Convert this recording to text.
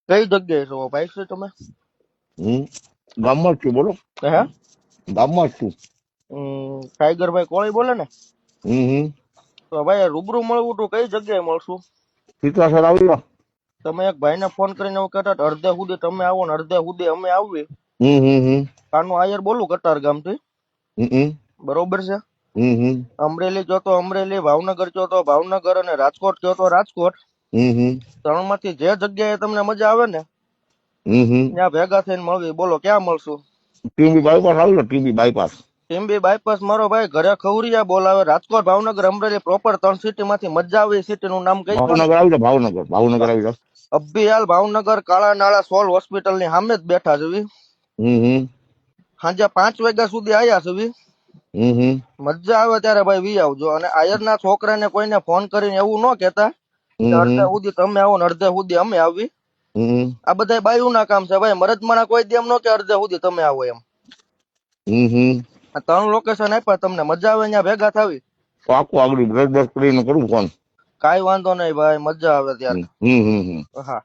કઈ જગ્યાએ છો ભાઈ છે તમે? ગામમાં જ છું, બોલો. હે ગામમાં જ છું. ટાઈગરભાઈ કોળી બોલે ને? હમ તો ભાઈ રૂબરૂ મળવું તો કઈ જગ્યાએ મળશું? સીતાસર આવી જાઓ. તમે એક ભાઈને ફોન કરીને એવું કહેતા હતા, અડધે સુધી તમે આવો ને અડધે સુધી અમે આવીએ. હમ કાનું આયર બોલું કટાર ગામથી, હમ બરોબર છે? હમ અમરેલી કયો તો અમરેલી, ભાવનગર કયો તો ભાવનગર અને રાજકોટ કયો તો રાજકોટ. હમ ત્રણમાંથી જે જગ્યાએ તમને મજા આવે ને હમ ત્યાં ભેગા થઈને મળવી. બોલો ક્યાં મળશું? ટીબી બાયપાસ આવી જાઓ, ટીબી બાયપાસ. ટીમ્બી બાયપાસ મારો ભાઈ ઘરે ખવરિયા બોલાવે. રાજકોટ, ભાવનગર, અમરેલી પ્રોપર 3 સિટી માંથી મજા આવે એ સિટી નું નામ કહી દો ને. ભાવનગર આવી જાઓ, ભાવનગર આવી જાઓ. અભિયાલ ભાવનગર કાળા નાળા સોલ હોસ્પિટલ ની સામે જ બેઠા છે. હમ સાંજે 5 વાગ્યા સુધી આયા છે. હમ મજા આવે ત્યારે ભાઈ વી આવજો. અને આયરના છોકરાને કોઈને ફોન કરીને એવું ન કેતા કે અડધે સુધી તમે આવો ને અડધે સુધી અમે આવી. હમ આ બધા બાયું ના કામ છે ભાઈ. મરદમાણા કોઈ દી એમ ન કે અડધે સુધી તમે આવો એમ. હમ આ 3 લોકેશન આપ્યા તમને, મજા આવે ત્યાં ભેગા થાવી. પાકું આગળ બ્રેક કરીને કરું ફોન. કાઈ વાંધો નહીં ભાઈ, મજા આવે ત્યારે. હમ હા.